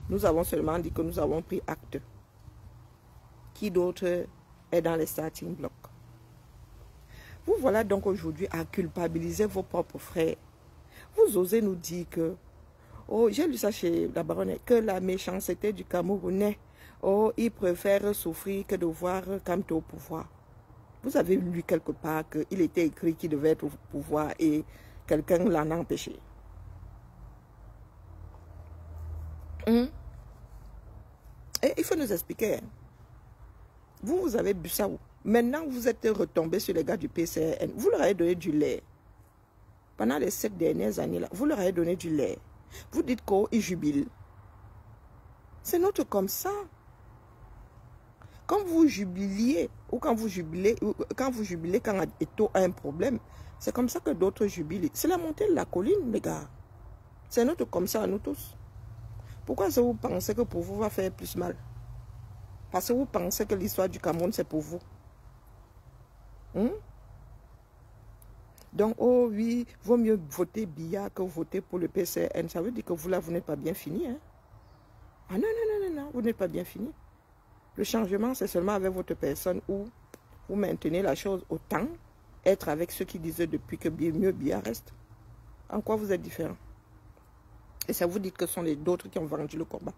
Nous avons seulement dit que nous avons pris acte. Qui d'autre est dans les starting blocks? Vous voilà donc aujourd'hui à culpabiliser vos propres frères. Vous osez nous dire que, oh, j'ai lu ça chez la baronne, que la méchanceté du Camerounais, oh, il préfère souffrir que de voir Kamto au pouvoir. Vous avez lu quelque part qu'il était écrit qu'il devait être au pouvoir et quelqu'un l'en a empêché. Et il faut nous expliquer. Vous avez bu ça où? Maintenant, vous êtes retombé sur les gars du PCN. Vous leur avez donné du lait. Pendant les 7 dernières années-là, vous leur avez donné du lait. Vous dites qu'ils jubilent. C'est notre comme ça. Quand vous jubiliez, ou quand vous jubilez, quand Eto a un problème, c'est comme ça que d'autres jubilent. C'est la montée de la colline, les gars. C'est notre comme ça à nous tous. Pourquoi est-ce que vous pensez que pour vous va faire plus mal? Parce que vous pensez que l'histoire du Cameroun, c'est pour vous. Donc, oh oui, vaut mieux voter Biya que voter pour le PCN. Ça veut dire que vous, là, vous n'êtes pas bien fini. Hein? Ah non, non, non, non, non, vous n'êtes pas bien fini. Le changement, c'est seulement avec votre personne où vous maintenez la chose autant, être avec ceux qui disaient depuis que mieux Biya reste. En quoi vous êtes différent? Et ça vous dit que ce sont les d'autres qui ont vendu le combat.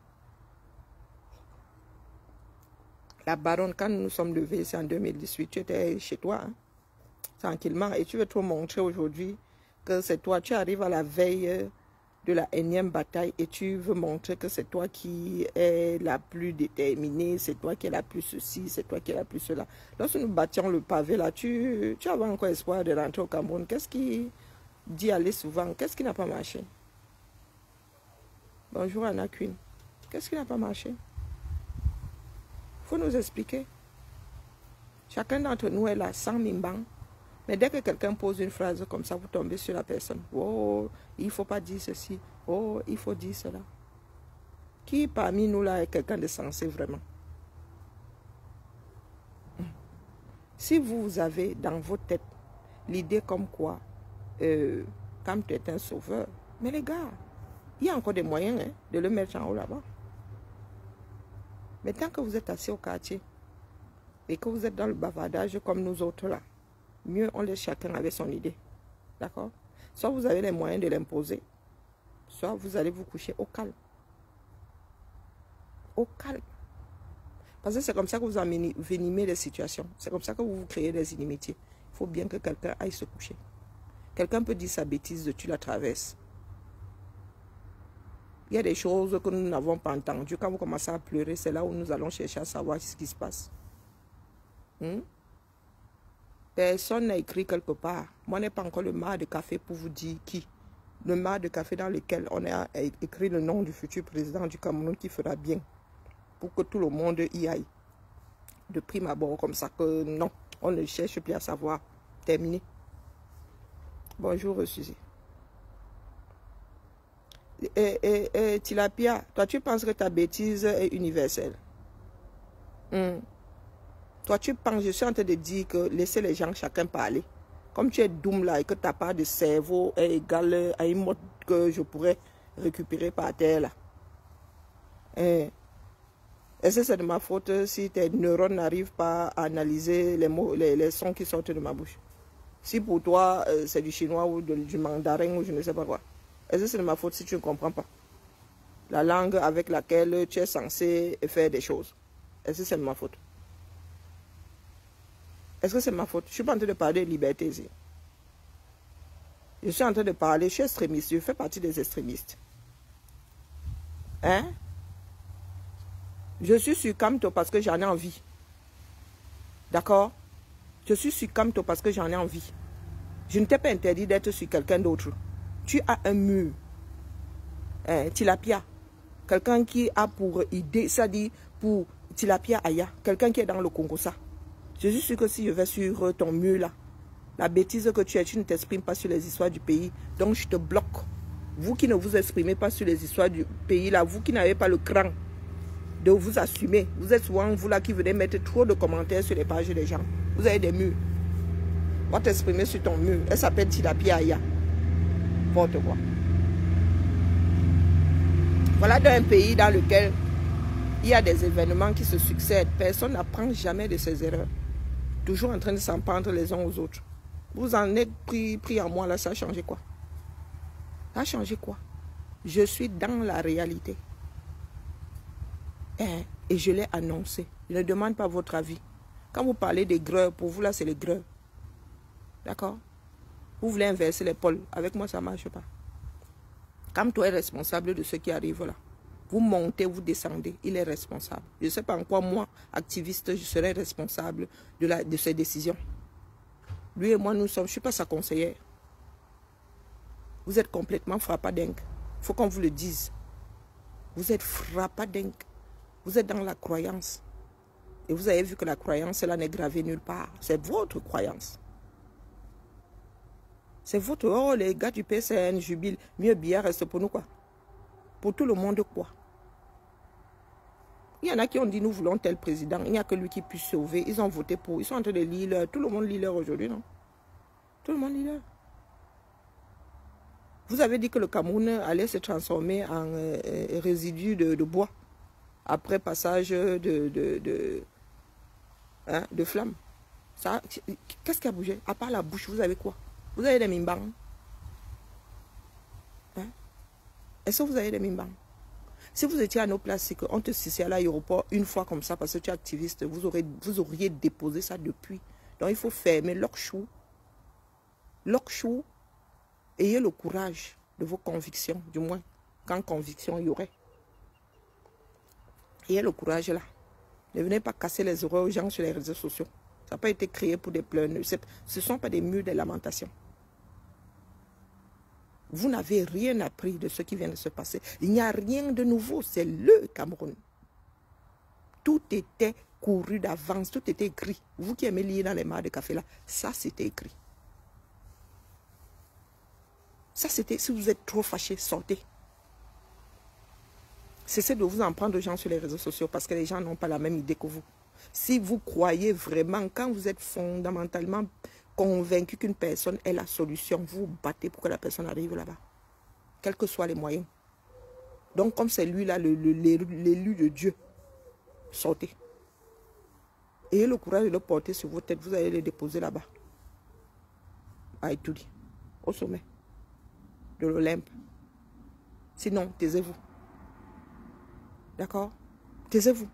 La baronne, quand nous nous sommes levés, c'est en 2018, tu étais chez toi, hein, tranquillement, et tu veux te montrer aujourd'hui que c'est toi, tu arrives à la veille de la énième bataille et tu veux montrer que c'est toi qui es la plus déterminée, c'est toi qui es la plus ceci, c'est toi qui es la plus cela. Lorsque nous battions le pavé là, tu avais encore espoir de rentrer au Cameroun. Qu'est-ce qui dit aller souvent? Qu'est-ce qui n'a pas marché? Bonjour Anna Queen. Qu'est-ce qui n'a pas marché? Il faut nous expliquer. Chacun d'entre nous est là, sans mimbang. Mais dès que quelqu'un pose une phrase comme ça, vous tombez sur la personne. Oh, il ne faut pas dire ceci. Oh, il faut dire cela. Qui parmi nous là est quelqu'un de sensé vraiment? Si vous avez dans votre tête l'idée comme quoi, quand tu es un sauveur, mais les gars, il y a encore des moyens hein, de le mettre en haut là-bas. Mais tant que vous êtes assis au quartier et que vous êtes dans le bavardage comme nous autres là, mieux on laisse chacun avec son idée. D'accord? Soit vous avez les moyens de l'imposer, soit vous allez vous coucher au calme. Au calme. Parce que c'est comme ça que vous envenimez les situations. C'est comme ça que vous créez des inimitiés. Il faut bien que quelqu'un aille se coucher. Quelqu'un peut dire sa bêtise, tu la traverses. Il y a des choses que nous n'avons pas entendues. Quand vous commencez à pleurer, c'est là où nous allons chercher à savoir ce qui se passe. Personne n'a écrit quelque part. Moi, je n'ai pas encore le mar de café pour vous dire qui. Le mar de café dans lequel on a écrit le nom du futur président du Cameroun qui fera bien. Pour que tout le monde y aille. De prime abord, comme ça que non, on ne cherche plus à savoir. Terminé. Bonjour, Suzy. Tilapia, toi tu penses que ta bêtise est universelle. Toi tu penses, je suis en train de dire que laissez les gens chacun parler. Comme tu es doom là et que ta part de cerveau est égale à une mode que je pourrais récupérer par terre là. Est-ce que c'est de ma faute si tes neurones n'arrivent pas à analyser les mots, les sons qui sortent de ma bouche? Si pour toi c'est du chinois ou du mandarin ou je ne sais pas quoi. Est-ce que c'est de ma faute si tu ne comprends pas la langue avec laquelle tu es censé faire des choses? Est-ce que c'est de ma faute? Est-ce que c'est ma faute? Je ne suis pas en train de parler de liberté ici. Je suis en train de parler, je suis extrémiste, je fais partie des extrémistes. Hein? Je suis sur Kamto parce que j'en ai envie. D'accord? Je suis sur Kamto parce que j'en ai envie. Je ne t'ai pas interdit d'être sur quelqu'un d'autre. Tu as un mur. Tilapia. Quelqu'un qui a pour idée, ça dit pour Tilapia Aya. Quelqu'un qui est dans le Congo, ça. Je suis sûr que si je vais sur ton mur là, la bêtise que tu es, tu ne t'exprimes pas sur les histoires du pays. Donc je te bloque. Vous qui ne vous exprimez pas sur les histoires du pays là, vous qui n'avez pas le cran de vous assumer. Vous êtes souvent vous là qui venez mettre trop de commentaires sur les pages des gens. Vous avez des murs. On va t'exprimer sur ton mur. Elle s'appelle Tilapia Aya. Porte quoi. Voilà d'un pays dans lequel il y a des événements qui se succèdent. Personne n'apprend jamais de ses erreurs. Toujours en train de s'en prendre les uns aux autres. Vous en êtes pris en moi là, ça a changé quoi? Ça a changé quoi? Je suis dans la réalité. Et je l'ai annoncé. Je ne demande pas votre avis. Quand vous parlez des greurs, pour vous là c'est les greurs. D'accord? Vous voulez inverser les pôles. Avec moi ça ne marche pas. Comme toi est responsable de ce qui arrive là. Vous montez, vous descendez. Il est responsable. Je ne sais pas en quoi moi, activiste, je serai responsable de ces décisions. Lui et moi, nous sommes, je ne suis pas sa conseillère. Vous êtes complètement frappadingue. Il faut qu'on vous le dise. Vous êtes frappadingue. Vous êtes dans la croyance. Et vous avez vu que la croyance, là, n'est gravée nulle part. C'est votre croyance. C'est votre... Oh, les gars du PCN jubilent. Mieux bien reste pour nous, quoi. Pour tout le monde, quoi. Il y en a qui ont dit, nous voulons tel président. Il n'y a que lui qui puisse sauver. Ils ont voté pour. Ils sont en train de lire leur. Tout le monde lit leur aujourd'hui, non? Tout le monde lit leur. Vous avez dit que le Cameroun allait se transformer en résidu de bois. Après passage de flammes. Qu'est-ce qui a bougé? À part la bouche, vous avez quoi? Vous avez des mimbangs? Hein? Est-ce que vous avez des mimbangs? Si vous étiez à nos places, c'est qu'on te cissait à l'aéroport une fois comme ça parce que tu es activiste, vous auriez déposé ça depuis. Donc il faut fermer l'okchou. L'okchou, ayez le courage de vos convictions, du moins, quand conviction il y aurait. Ayez le courage là. Ne venez pas casser les oreilles aux gens sur les réseaux sociaux. Ça n'a pas été créé pour des pleurs. Ce ne sont pas des murs de lamentation. Vous n'avez rien appris de ce qui vient de se passer. Il n'y a rien de nouveau. C'est le Cameroun. Tout était couru d'avance. Tout était écrit. Vous qui aimez lire dans les mares de café là, ça c'était écrit. Ça c'était, si vous êtes trop fâché, sortez. Cessez de vous en prendre aux gens sur les réseaux sociaux parce que les gens n'ont pas la même idée que vous. Si vous croyez vraiment, quand vous êtes fondamentalement convaincu qu'une personne est la solution, vous vous battez pour que la personne arrive là-bas. Quels que soient les moyens. Donc comme c'est lui là, l'élu de Dieu, sortez. Ayez le courage de le porter sur vos têtes, vous allez le déposer là-bas. À Itoudi, au sommet de l'Olympe. Sinon, taisez-vous. D'accord? Taisez-vous.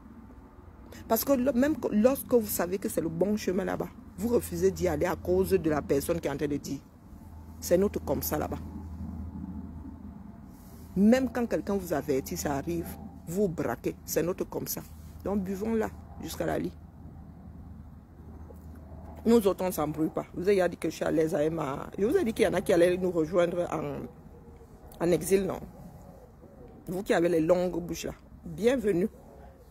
Parce que même lorsque vous savez que c'est le bon chemin là-bas, vous refusez d'y aller à cause de la personne qui est en train de dire. C'est notre comme ça là-bas. Même quand quelqu'un vous avertit, ça arrive, vous braquez. C'est notre comme ça. Donc buvons là, jusqu'à la lit. Nous autres, on ne s'embrouille pas. Vous avez dit que je suis à l'aise à Emma. Je vous ai dit qu'il y en a qui allaient nous rejoindre en exil, non? Vous qui avez les longues bouches là. Bienvenue.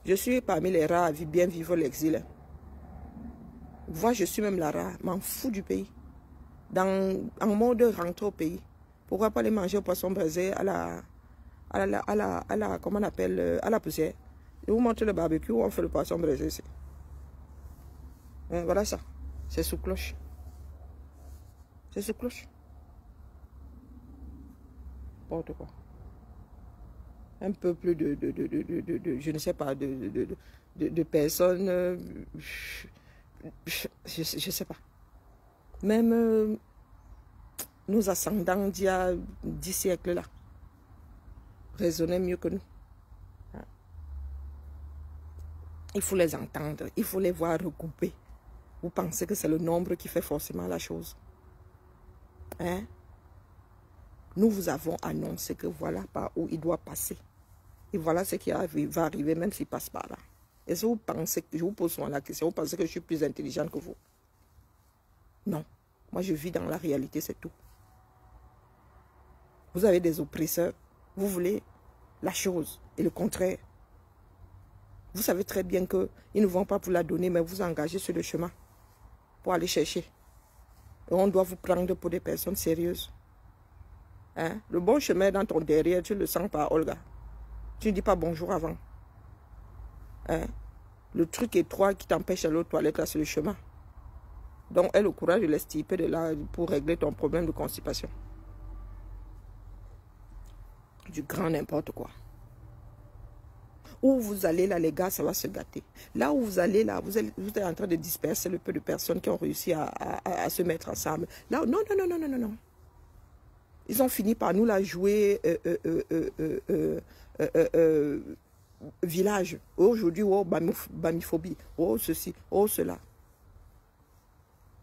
Je suis parmi les rares à bien vivre l'exil. Moi, je suis même la rare. M'en fous du pays. En mode rentrer au pays. Pourquoi pas aller manger au poisson braisé à la comment on appelle, à la poussière. Je vous montre le barbecue où on fait le poisson braisé ici. Voilà ça. C'est sous cloche. C'est sous cloche. N'importe quoi. Un peu plus je ne sais pas, de personnes, je ne sais pas. Même nos ascendants d'il y a 10 siècles là, raisonnaient mieux que nous. Il faut les entendre, il faut les voir regrouper. Vous pensez que c'est le nombre qui fait forcément la chose? Hein? Nous vous avons annoncé que voilà par où il doit passer. Et voilà ce qui va arriver, même s'il passe par là. Est-ce que vous pensez que, je vous pose souvent la question, vous pensez que je suis plus intelligente que vous? Non. Moi, je vis dans la réalité, c'est tout. Vous avez des oppresseurs. Vous voulez la chose et le contraire. Vous savez très bien qu'ils ne vont pas vous la donner, mais vous engagez sur le chemin pour aller chercher. Et on doit vous prendre pour des personnes sérieuses. Hein? Le bon chemin dans ton derrière, tu le sens pas, Olga. Tu ne dis pas bonjour avant. Hein? Le truc étroit qui t'empêche d'aller aux toilettes, là, c'est le chemin. Donc, aie le courage de l'estirper de là pour régler ton problème de constipation. Du grand n'importe quoi. Où vous allez là, les gars, ça va se gâter. Là où vous allez là, vous êtes en train de disperser le peu de personnes qui ont réussi à se mettre ensemble. Là, non, non, non, non, non, non, non. Ils ont fini par nous la jouer village. Aujourd'hui, oh, bamiphobie. Oh, ceci, oh, cela.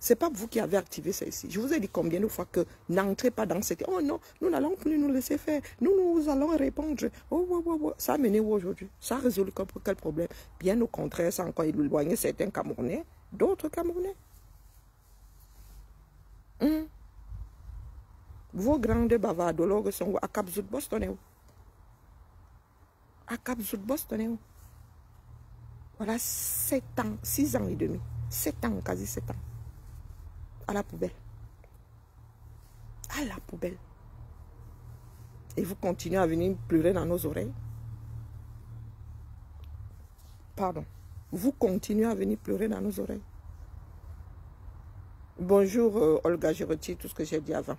Ce n'est pas vous qui avez activé ça ici. Je vous ai dit combien de fois que n'entrez pas dans cette... Oh non, nous n'allons plus nous laisser faire. Nous allons répondre. Oh, oh, oh, oh. Ça a mené où aujourd'hui? Ça a résolu quel problème? Bien au contraire, ça a encore éloigné certains Camerounais, d'autres Camerounais. Vos grandes bavardologues sont où? À Cap Zout-Boss, t'en es où? À Cap Zout-Boss, t'en es où? Voilà 7 ans, 6 ans et demi. 7 ans, quasi 7 ans. À la poubelle. À la poubelle. Et vous continuez à venir pleurer dans nos oreilles. Pardon. Vous continuez à venir pleurer dans nos oreilles. Bonjour Olga, je retire tout ce que j'ai dit avant.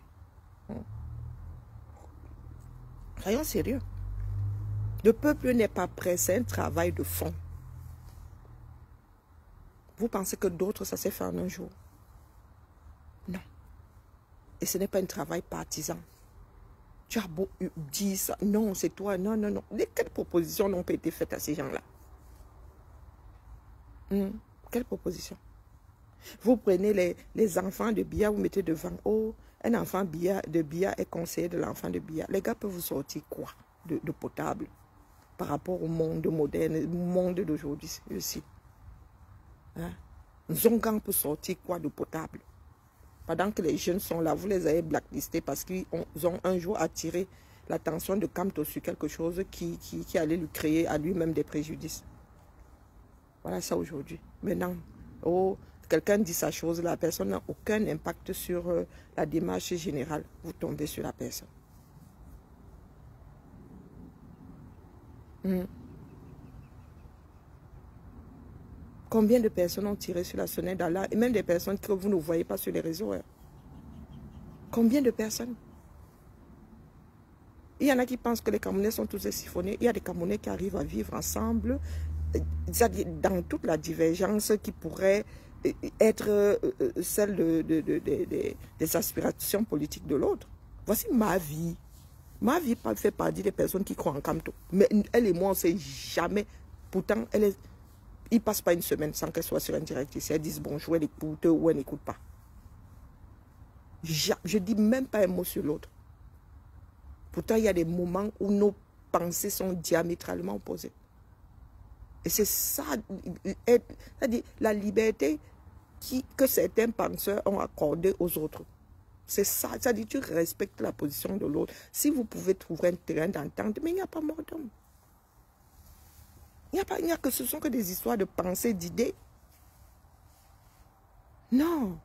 Soyons sérieux. Le peuple n'est pas prêt, c'est un travail de fond. Vous pensez que d'autres, ça s'est fait en un jour? Non. Et ce n'est pas un travail partisan. Tu as beau dire ça. Non, c'est toi. Non, non, non. Quelles propositions n'ont pas été faites à ces gens-là? Quelles propositions? Vous prenez les enfants de Bia, vous mettez devant. Oh, un enfant de Bia est conseiller de l'enfant de Bia. Les gars peuvent vous sortir quoi de potable par rapport au monde moderne, au monde d'aujourd'hui aussi? Hein? Zongang peut sortir quoi de potable? Pendant que les jeunes sont là, vous les avez blacklistés parce qu'ils ont un jour attiré l'attention de Kamto sur quelque chose qui allait lui créer à lui-même des préjudices. Voilà ça aujourd'hui. Maintenant, oh, quelqu'un dit sa chose, la personne n'a aucun impact sur la démarche générale. Vous tombez sur la personne. Combien de personnes ont tiré sur la sonnette d'Allah? Et même des personnes que vous ne voyez pas sur les réseaux. Hein. Combien de personnes? Il y en a qui pensent que les Camerounais sont tous siphonnés. Il y a des Camerounais qui arrivent à vivre ensemble dans toute la divergence qui pourrait être celle des aspirations politiques de l'autre. Voici ma vie. Ma vie fait partie des personnes qui croient en Kamto. Mais elle et moi, on ne sait jamais. Pourtant, il ne passe pas une semaine sans qu'elle soit sur un direct ici. Elles disent bonjour, elle écoute ou elle n'écoute pas. Je ne dis même pas un mot sur l'autre. Pourtant, il y a des moments où nos pensées sont diamétralement opposées. Et c'est ça, c'est-à-dire la liberté que certains penseurs ont accordée aux autres. C'est ça, c'est-à-dire tu respectes la position de l'autre. Si vous pouvez trouver un terrain d'entente, mais il n'y a pas mort d'homme. Il n'y a que ce sont que des histoires de pensée, d'idées. Non.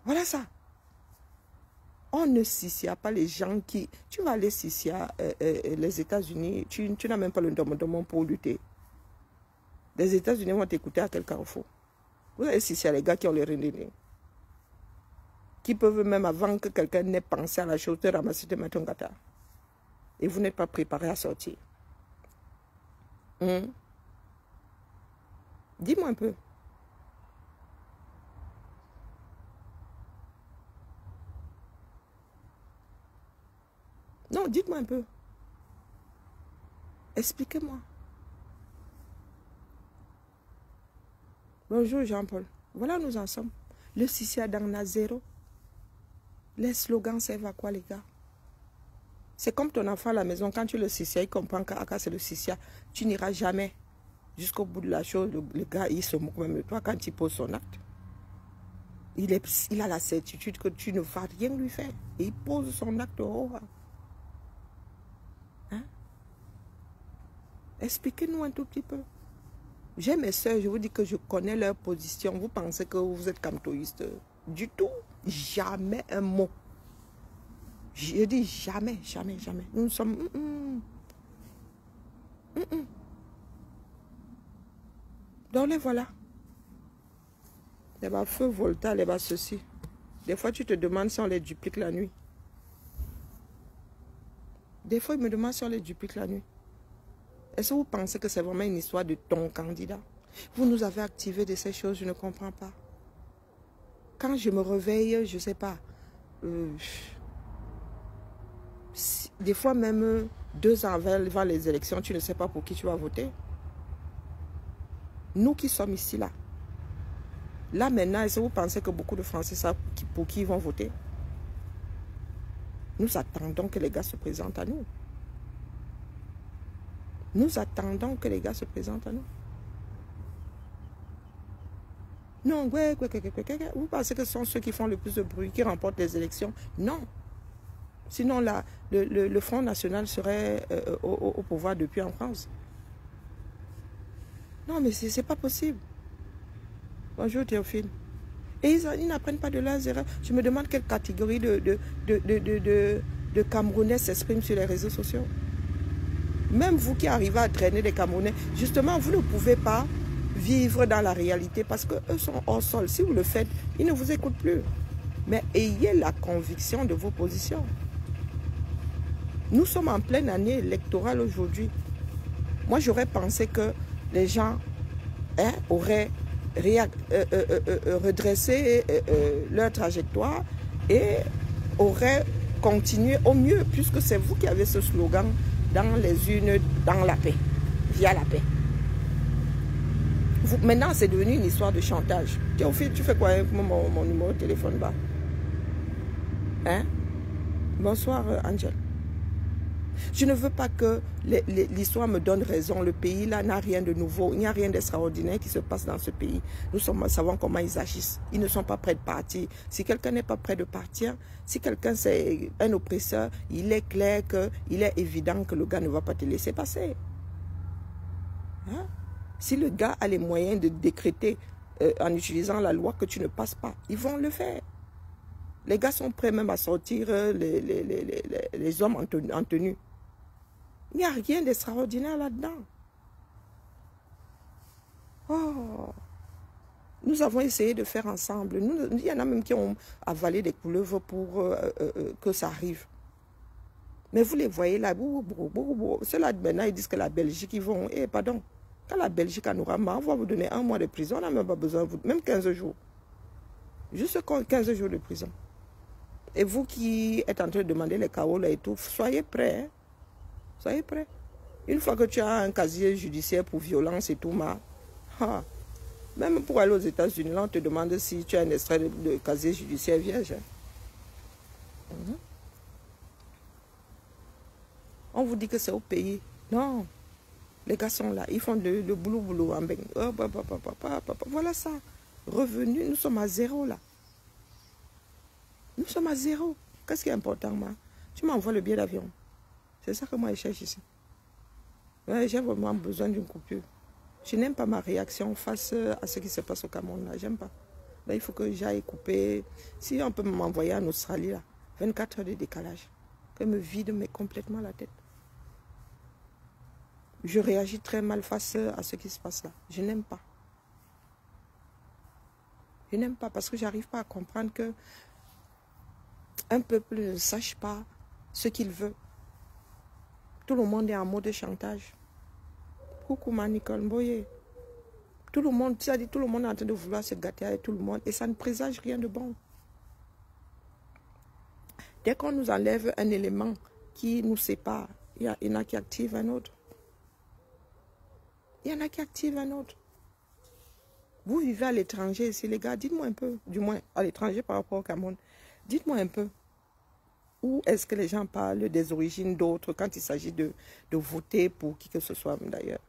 Voilà ça. On ne sicia pas les gens qui... Tu vas aller sicia les États-Unis, tu n'as même pas le demande pour lutter. Les États-Unis vont t'écouter à quel carrefour. Vous allez sicia les gars qui ont les renénés. Qui peuvent même, avant que quelqu'un n'ait pensé à la chose, te ramasser, te mettre un gâteau. Et vous n'êtes pas préparé à sortir. Dis-moi un peu. Non, dites-moi un peu. Expliquez-moi. Bonjour Jean-Paul. Voilà, nous en sommes. Le Sissia dans zéro. Les slogans servent à quoi, les gars? C'est comme ton enfant à la maison. Quand tu le Sissia, il comprend que c'est le Sissia. Tu n'iras jamais jusqu'au bout de la chose. Le gars, il se moque même de toi quand il pose son acte. Il a la certitude que tu ne vas rien lui faire. Et il pose son acte au haut. Hein? Expliquez-nous un tout petit peu. J'ai mes soeurs, je vous dis que je connais leur position. Vous pensez que vous êtes kamtoïste? Du tout. Jamais un mot. Je dis jamais, jamais, jamais. Nous sommes... Donc les voilà. Les bas feu Volta, les bas ceci. Des fois tu te demandes si on les duplique la nuit. Des fois ils me demandent si on les duplique la nuit. Est-ce que vous pensez que c'est vraiment une histoire de ton candidat? Vous nous avez activé de ces choses, je ne comprends pas. Quand je me réveille, je ne sais pas, des fois même 2 ans avant les élections, tu ne sais pas pour qui tu vas voter. Nous qui sommes ici, là maintenant, est-ce que vous pensez que beaucoup de Français savent pour qui ils vont voter? Nous attendons que les gars se présentent à nous. Nous attendons que les gars se présentent à nous. Non, vous pensez que ce sont ceux qui font le plus de bruit, qui remportent les élections? Non. Sinon, là, le Front National serait au pouvoir depuis en France. Non, mais ce n'est pas possible. Bonjour Théophile. Et ils n'apprennent pas de leurs erreurs. Je me demande quelle catégorie de Camerounais s'expriment sur les réseaux sociaux. Même vous qui arrivez à traîner des Camerounais, justement, vous ne pouvez pas vivre dans la réalité parce qu'eux sont hors sol. Si vous le faites, ils ne vous écoutent plus. Mais ayez la conviction de vos positions. Nous sommes en pleine année électorale aujourd'hui. Moi, j'aurais pensé que les gens auraient redressé leur trajectoire et auraient continué au mieux, puisque c'est vous qui avez ce slogan dans les urnes, dans la paix, via la paix. Maintenant, c'est devenu une histoire de chantage. Théophile, tu fais quoi avec mon numéro de téléphone bas? Hein? Bonsoir, Angel. Je ne veux pas que l'histoire me donne raison. Le pays, là, n'a rien de nouveau. Il n'y a rien d'extraordinaire qui se passe dans ce pays. Nous savons comment ils agissent. Ils ne sont pas prêts de partir. Si quelqu'un n'est pas prêt de partir, si quelqu'un c'est un oppresseur, il est clair qu'il est évident que le gars ne va pas te laisser passer. Hein? Si le gars a les moyens de décréter en utilisant la loi que tu ne passes pas, ils vont le faire. Les gars sont prêts même à sortir les hommes en tenue. Il n'y a rien d'extraordinaire là-dedans. Oh, nous avons essayé de faire ensemble. Il y en a même qui ont avalé des couleuvres pour que ça arrive. Mais vous les voyez là, ceux-là maintenant ils disent que la Belgique, ils vont, pardon, quand la Belgique en aura marre, on va vous donner 1 mois de prison, on n'a même pas besoin de vous, même 15 jours. Juste 15 jours de prison. Et vous qui êtes en train de demander les chaos là et tout, soyez prêts. Hein? Soyez prêts. Une fois que tu as un casier judiciaire pour violence et tout, même pour aller aux États-Unis, là, on te demande si tu as un extrait de casier judiciaire vierge. Hein? On vous dit que c'est au pays. Non. Les gars sont là. Ils font le boulot en bain. Voilà ça. Revenu, nous sommes à 0 là. Nous sommes à 0. Qu'est-ce qui est important, moi? Tu m'envoies le billet d'avion. C'est ça que moi je cherche ici. Ouais, j'ai vraiment besoin d'une coupure. Je n'aime pas ma réaction face à ce qui se passe au Cameroun. J'aime pas. Là, il faut que j'aille couper. Si on peut m'envoyer en Australie, là, 24 heures de décalage. Que me vide mais complètement la tête. Je réagis très mal face à ce qui se passe là. Je n'aime pas. Je n'aime pas parce que je n'arrive pas à comprendre que un peuple ne sache pas ce qu'il veut. Tout le monde est en mode chantage. Coucou ma Nicole Mboye. Tout le monde, c'est-à-dire tout le monde est en train de vouloir se gâter avec tout le monde et ça ne présage rien de bon. Dès qu'on nous enlève un élément qui nous sépare, il y en a qui activent un autre. Il y en a qui activent un autre. Vous vivez à l'étranger ici, les gars, dites-moi un peu, du moins à l'étranger par rapport au Cameroun, dites-moi un peu, où est-ce que les gens parlent des origines d'autres quand il s'agit de voter pour qui que ce soit d'ailleurs.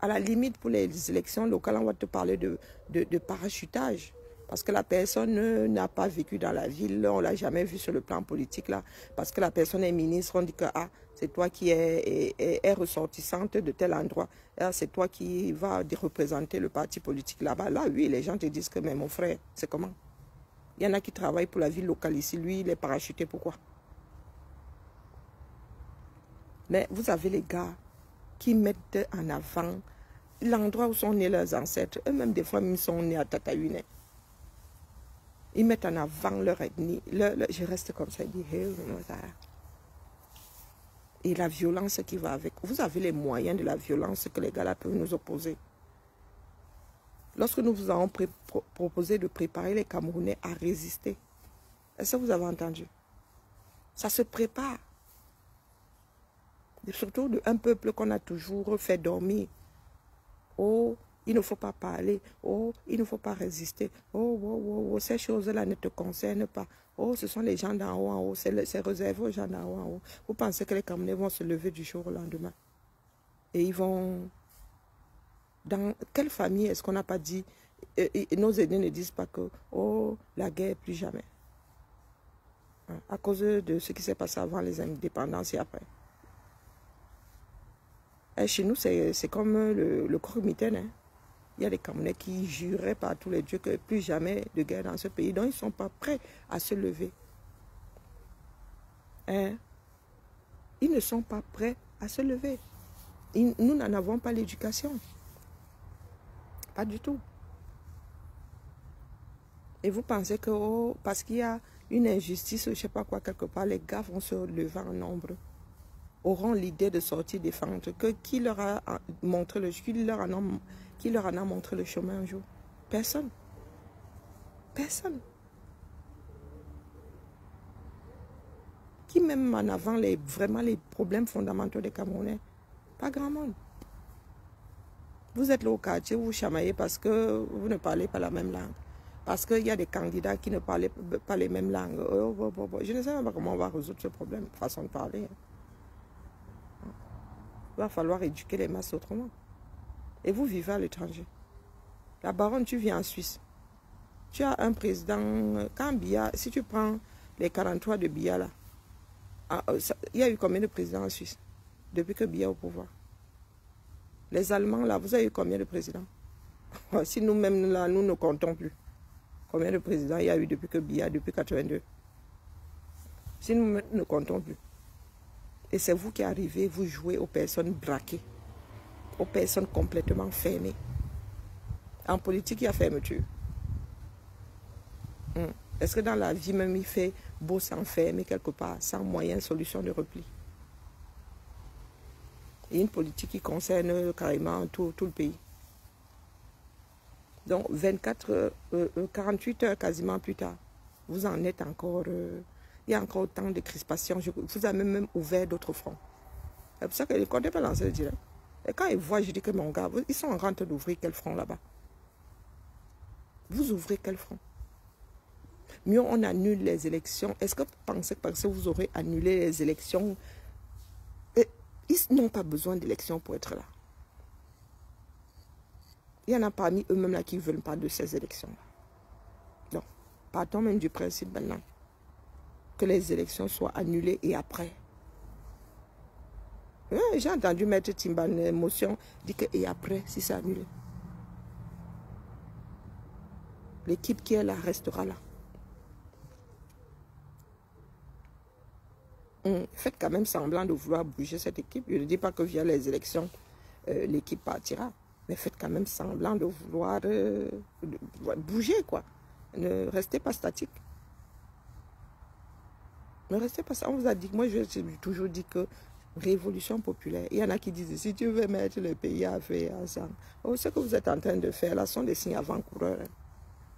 À la limite, pour les élections locales, on va te parler de parachutage. Parce que la personne n'a pas vécu dans la ville, on ne l'a jamais vu sur le plan politique. Là, parce que la personne est ministre, on dit que c'est toi qui est ressortissante de tel endroit. C'est toi qui vas représenter le parti politique là-bas. Là, oui, les gens te disent que mais mon frère, c'est comment? Il y en a qui travaillent pour la ville locale ici. Lui, il est parachuté. Pourquoi? Mais vous avez les gars qui mettent en avant l'endroit où sont nés leurs ancêtres. Eux-mêmes, des fois, ils sont nés à Tataouine. Ils mettent en avant leur ethnie. Je reste comme ça. Je dis, hey, Et la violence qui va avec. Vous avez les moyens de la violence que les gars là peuvent nous opposer. Lorsque nous vous avons proposé de préparer les Camerounais à résister, est-ce que vous avez entendu? Ça se prépare. Et surtout d'un peuple qu'on a toujours fait dormir. Oh, il ne faut pas parler. Oh, il ne faut pas résister. Oh, oh, oh, oh, ces choses-là ne te concernent pas. Oh, ce sont les gens d'en haut en haut. C'est réservé aux gens d'en haut en haut. Vous pensez que les Camerounais vont se lever du jour au lendemain? Et ils vont... Dans quelle famille est-ce qu'on n'a pas dit... nos aînés ne disent pas que... Oh, la guerre, plus jamais. À cause de ce qui s'est passé avant les indépendances et après. Et chez nous, c'est comme le croque-mitaine. Hein. Il y a des Camerounais qui juraient par tous les dieux que plus jamais de guerre dans ce pays. Donc, ils ne sont pas prêts à se lever. Hein? Ils ne sont pas prêts à se lever. Nous n'en avons pas l'éducation. Pas du tout. Et vous pensez que oh, parce qu'il y a une injustice, je ne sais pas quoi, quelque part, les gars vont se lever en nombre, auront l'idée de sortir défendre, que qui leur a montré qui leur en a montré le chemin un jour? Personne. Personne. Qui même en avant vraiment les problèmes fondamentaux des Camerounais? Pas grand monde. Vous êtes là au quartier, vous chamaillez parce que vous ne parlez pas la même langue. Parce qu'il y a des candidats qui ne parlent pas les mêmes langues. Je ne sais même pas comment on va résoudre ce problème, façon de parler. Il va falloir éduquer les masses autrement. Et vous vivez à l'étranger. La baronne, tu viens en Suisse. Tu as un président, quand Biya, si tu prends les 43 de Biya là, il y a eu combien de présidents en Suisse depuis que Biya est au pouvoir? Les Allemands là, vous avez eu combien de présidents? Si nous-mêmes là, nous ne comptons plus. Combien de présidents il y a eu depuis que Biya, depuis 82? Si nous ne comptons plus. Et c'est vous qui arrivez, vous jouez aux personnes braquées, aux personnes complètement fermées. En politique, il y a fermeture. Est-ce que dans la vie même, il fait beau s'enfermer quelque part, sans moyen, solution de repli? Il y a une politique qui concerne carrément tout le pays. Donc, 48 heures quasiment plus tard, vous en êtes encore... il y a encore autant de crispation. Vous avez même ouvert d'autres fronts. C'est pour ça que je ne comptais pas lancer le direct. Et quand ils voient, je dis que mon gars, ils sont en train d'ouvrir quel front là-bas? Vous ouvrez quel front? Mieux on annule les élections. Est-ce que vous pensez que parce que vous aurez annulé les élections, ils n'ont pas besoin d'élections pour être là? Il y en a parmi eux-mêmes là qui ne veulent pas de ces élections-là. Donc, partons même du principe maintenant que les élections soient annulées et après. J'ai entendu Maître Timban une motion dit que et après, si c'est annulé. L'équipe qui est là restera là. Faites quand même semblant de vouloir bouger cette équipe. Je ne dis pas que via les élections, l'équipe partira. Mais faites quand même semblant de vouloir bouger, quoi. Ne restez pas statique. Ne restez pas ça. On vous a dit, moi j'ai toujours dit que révolution populaire. Il y en a qui disent, si tu veux mettre le pays à faire ensemble. Oh, ce que vous êtes en train de faire là sont des signes avant-coureurs. Hein.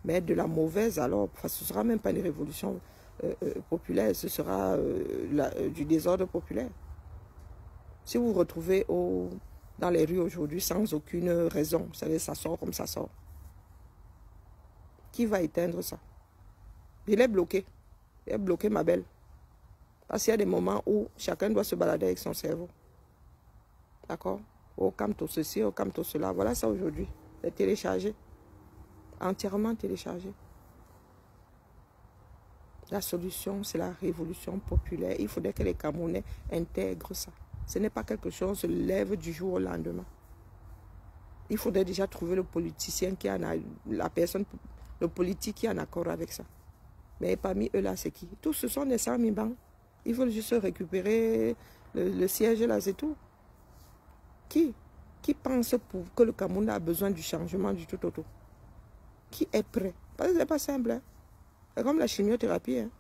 Mais de la mauvaise alors, ce ne sera même pas une révolution populaire, ce sera du désordre populaire. Si vous vous retrouvez dans les rues aujourd'hui sans aucune raison, vous savez, ça sort comme ça sort. Qui va éteindre ça? Il est bloqué. Il est bloqué, ma belle. Parce qu'il y a des moments où chacun doit se balader avec son cerveau. D'accord? Au camto ceci, au camto cela. Voilà ça aujourd'hui. C'est téléchargé. Entièrement téléchargé. La solution, c'est la révolution populaire. Il faudrait que les Camerounais intègrent ça. Ce n'est pas quelque chose qui se lève du jour au lendemain. Il faudrait déjà trouver le politicien qui en a, le politique qui est en accord avec ça. Mais parmi eux là, c'est qui? Tous ce sont des Samibans. Ils veulent juste récupérer le siège là, c'est tout. Qui pense que le Cameroun a besoin du changement du tout autour? Qui est prêt? Parce que ce n'est pas simple. Hein? C'est comme la chimiothérapie. Hein?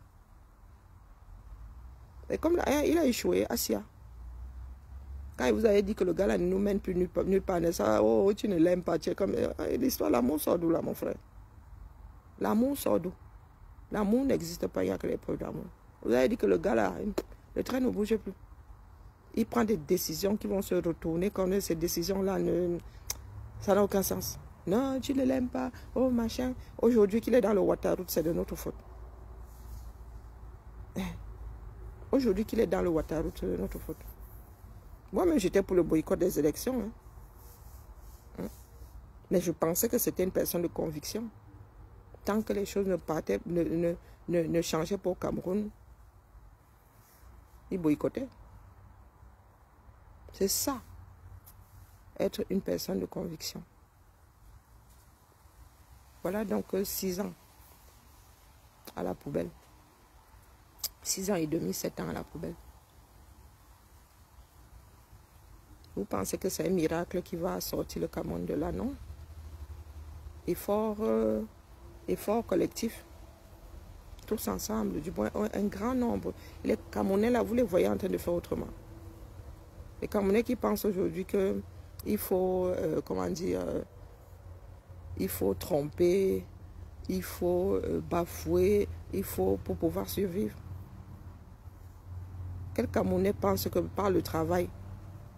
C'est comme il a échoué, Asia. Quand vous avez dit que le gars là ne nous mène plus nulle part, ça, oh, tu ne l'aimes pas, tu es comme... L'histoire, l'amour sort d'où là, mon frère? L'amour sort d'où? L'amour n'existe pas, il n'y a que les preuves d'amour. Vous avez dit que le gars là, le train ne bouge plus. Il prend des décisions qui vont se retourner comme ces décisions-là, ça n'a aucun sens. Non, tu ne l'aimes pas, oh machin. Aujourd'hui qu'il est dans le Waterroute, c'est de notre faute. Aujourd'hui qu'il est dans le Waterroute, c'est de notre faute. Moi-même, j'étais pour le boycott des élections. Mais je pensais que c'était une personne de conviction. Tant que les choses ne changeaient pas au Cameroun, il boycottait. C'est ça, être une personne de conviction. Voilà donc 6 ans à la poubelle. 6 ans et demi, 7 ans à la poubelle. Vous pensez que c'est un miracle qui va sortir le Cameroun de là, non? Effort collectif. Tous ensemble, du moins un grand nombre. Les Camerounais, là, vous les voyez en train de faire autrement. Les Camerounais qui pensent aujourd'hui qu'il faut, comment dire, il faut tromper, il faut bafouer, il faut pour pouvoir survivre. Quel Camerounais pense que par le travail,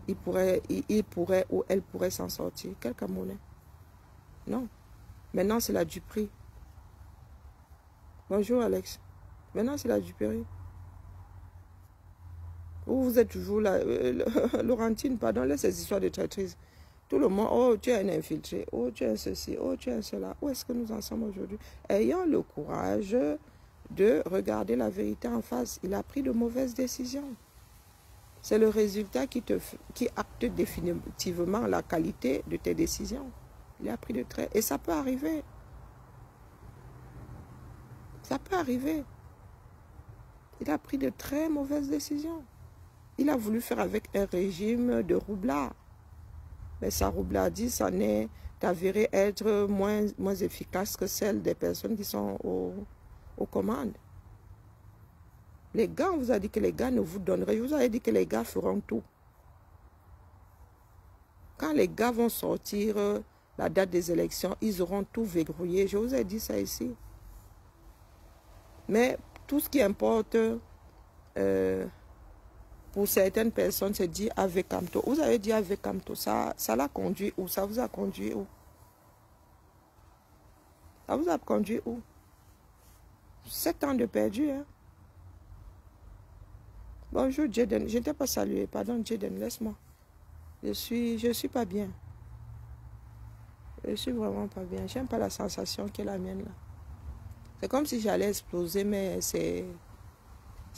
il pourrait ou elle pourrait s'en sortir? Quel Camerounais? Non. Maintenant, c'est la duperie. Bonjour, Alex. Maintenant, c'est la duperie. Vous êtes toujours là. Laurentine, pardon, laisse ces histoires de traîtrise. Tout le monde, oh, tu es un infiltré. Oh, tu es ceci. Oh, tu es cela. Où est-ce que nous en sommes aujourd'hui? Ayant le courage de regarder la vérité en face. Il a pris de mauvaises décisions. C'est le résultat qui acte définitivement la qualité de tes décisions. Il a pris de très... Et ça peut arriver. Ça peut arriver. Il a pris de très mauvaises décisions. Il a voulu faire avec un régime de roublard. Mais sa roublardise s'en est avérée être moins efficace que celle des personnes qui sont aux commandes. Les gars, on vous a dit que les gars ne vous donneraient. Je vous avais dit que les gars feront tout. Quand les gars vont sortir la date des élections, ils auront tout verrouillé. Je vous ai dit ça ici. Mais tout ce qui importe pour certaines personnes, c'est dit avec Camto. Vous avez dit avec Camto, ça l'a conduit où? Ça vous a conduit où? Ça vous a conduit où? 7 ans de perdu, hein? Bonjour, Jaden. Je ne t'ai pas salué. Pardon, Jaden, laisse-moi. Je suis pas bien. Je suis vraiment pas bien. J'aime pas la sensation qui est la mienne, là. C'est comme si j'allais exploser, mais c'est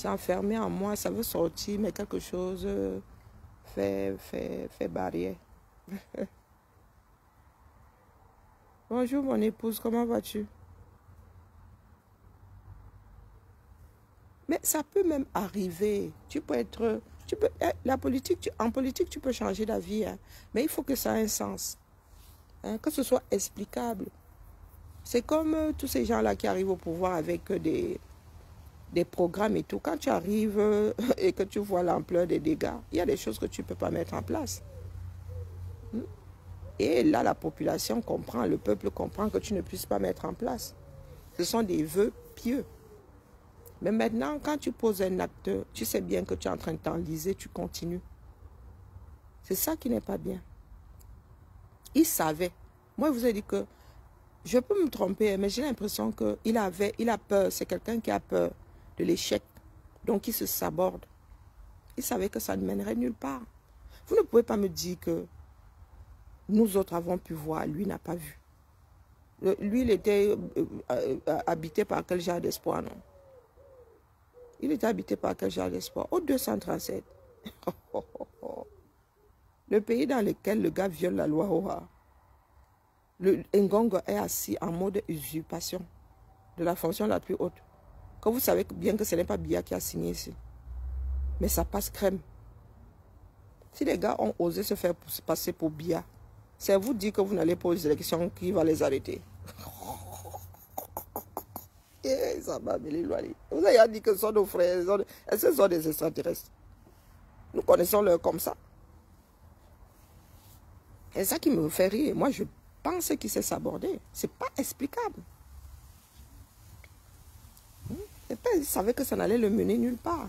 enfermé en moi. Ça veut sortir, mais quelque chose fait barrière. Bonjour, mon épouse. Comment vas-tu? Mais ça peut même arriver. En politique, tu peux changer d'avis. Hein, mais il faut que ça ait un sens. Hein, que ce soit explicable. C'est comme tous ces gens-là qui arrivent au pouvoir avec des programmes et tout. Quand tu arrives et que tu vois l'ampleur des dégâts, il y a des choses que tu ne peux pas mettre en place. Et là, la population comprend, le peuple comprend que tu ne puisses pas mettre en place. Ce sont des vœux pieux. Mais maintenant, quand tu poses un acte, tu sais bien que tu es en train de t'enliser, tu continues. C'est ça qui n'est pas bien. Il savait. Moi, je vous ai dit que je peux me tromper, mais j'ai l'impression qu'il a peur. C'est quelqu'un qui a peur de l'échec. Donc, il se saborde. Il savait que ça ne mènerait nulle part. Vous ne pouvez pas me dire que nous autres avons pu voir, lui n'a pas vu. Lui, il était habité par quel genre d'espoir, non? Il était habité par quel genre d'espoir? Au 237. Le pays dans lequel le gars viole la loi Oha. Le Ngongo est assis en mode usurpation de la fonction la plus haute. Que vous savez bien que ce n'est pas Biya qui a signé ici. Mais ça passe crème. Si les gars ont osé se faire passer pour Biya, c'est vous dire que vous n'allez pas aux élections qui va les arrêter. Ça va, vous avez dit que ce sont nos frères. Est-ce que ce sont des extraterrestres? Nous connaissons leur comme ça. C'est ça qui me fait rire. Moi, je pense qu'il s'est sabordé. C'est pas explicable. Il savait que ça n'allait le mener nulle part.